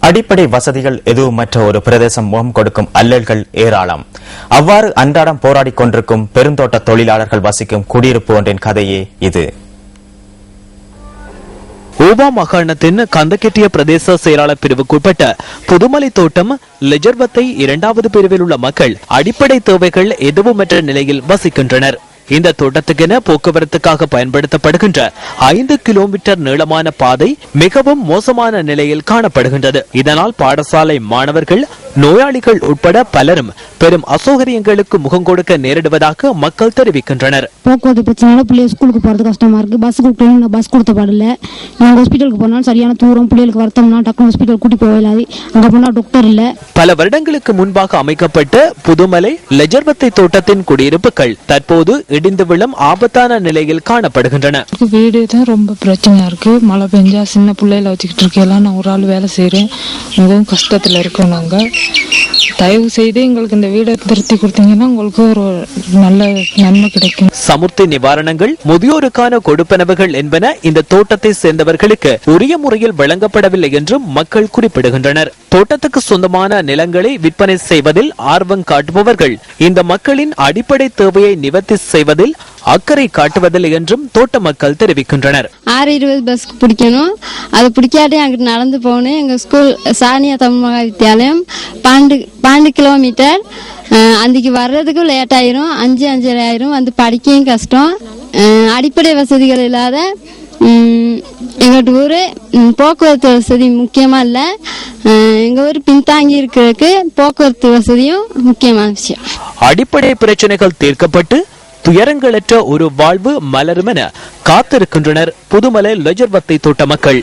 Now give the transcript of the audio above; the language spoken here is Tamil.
அடிப்படை வசதிகள் எதுவுமற்ற ஒரு பிரதேசம் முகம் கொடுக்கும் அல்லல்கள் ஏராளம். அவ்வாறு அன்றாடம் போராடிக் கொண்டிருக்கும் பெருந்தோட்ட தொழிலாளர்கள் வசிக்கும் குடியிருப்பு ஒன்றின் கதையே இது. ஊபா மாகாணத்தின் கந்தகெட்டிய பிரதேச செயலாளர் பிரிவுக்குட்பட்ட புதுமலை தோட்டம் லெஜர்வத்தை 2வது பிரிவில் உள்ள மக்கள் அடிப்படை தேவைகள் எதுவுமற்ற நிலையில் வசிக்கின்றனர். இந்த தோட்டத்துக்கென போக்குவரத்துக்காக பயன்படுத்தப்படுகின்ற 5 கிலோமீட்டர் நீளமான பாதை மிகவும் மோசமான நிலையில் காணப்படுகின்றது. இதனால் பாடசாலை மாணவர்கள், நோயாளிகள் உட்பட பலரும் பெரும் அசௌகரியங்களுக்கு முகம் கொடுக்க நேரிடுவதாக மக்கள் தெரிவிக்கின்றனர். போக்குவரத்து பிரச்சனை, பிள்ளைங்க ஸ்கூலுக்கு போறது கஷ்டமா இருக்கு. பஸ் கொடுத்த பாடல. நாங்க ஹாஸ்பிட்டலுக்கு போனாலும் சரியான தூரம், பிள்ளைகளுக்கு வருத்தம்னா டக்குனு ஹாஸ்பிட்டல் கூட்டி போகலாது. அங்க போனா டாக்டர் இல்ல. பல வருடங்களுக்கு முன்பாக அமைக்கப்பட்ட புதுமலை லெஜர்வத்தை தோட்டத்தின் குடியிருப்புகள் தற்போது இடிந்து விழும் ஆபத்தான நிலையில் காணப்படுகின்றன. வீடு தான் ரொம்ப பிரச்சனையா இருக்கு. மழை பெஞ்சா சின்ன பிள்ளைகளை வச்சுக்கிட்டு இருக்கலாம். நான் ஒரு ஆள் வேலை செய்யறேன். மிகவும் கஷ்டத்துல இருக்கோம். நாங்க தயவு செய்து எங்களுக்கு இந்த வீடை திருத்தி கொடுத்தீங்கன்னா உங்களுக்கு ஒரு நல்ல நன்மை கிடைக்கும். சமுர்த்தி நிவாரணங்கள், முதியோருக்கான கொடுப்பனவுகள் என்பன இந்த தோட்டத்தை சேர்ந்தவர்களுக்கு உரிய முறையில் வழங்கப்படவில்லை என்றும் மக்கள் குறிப்பிடுகின்றனர். தோட்டத்துக்கு சொந்தமான நிலங்களை விற்பனை செய்வதில் ஆர்வம் காட்டுபவர்கள் இந்த மக்களின் அடிப்படை தேவையை நிவர்த்தி செய்வதில் அக்கறை காட்டுவதில்லை என்றும் தோட்ட மக்கள் தெரிவிக்கின்றனர். 6:20 பஸ்க்கு பிடிக்கணும். அது பிடிக்காட்டே அங்கிட்டு நடந்து போகணும். எங்க ஸ்கூல் சானியா தமிழ் மகா வித்தியாலயம் 12 கிலோமீட்டர். அன்றைக்கு வர்றதுக்கும் லேட் ஆயிரும். 5:30 ஆயிரும். வந்து படிக்கவும் கஷ்டம். அடிப்படை வசதிகள் இல்லாத எங்கள்கிட்ட ஊரு போக்குவரத்து வசதி முக்கியமா இல்ல. எங்க ஊர் பின்தாங்கி இருக்கிறதுக்கு போக்குவரத்து வசதியும் முக்கியமான விஷயம். அடிப்படை பிரச்சனைகள் தீர்க்கப்பட்டு துயரங்களற்ற ஒரு வாழ்வு மலரும் என காத்திருக்கின்றனர் புதுமலை லெஜர்வத்தை தோட்ட மக்கள்.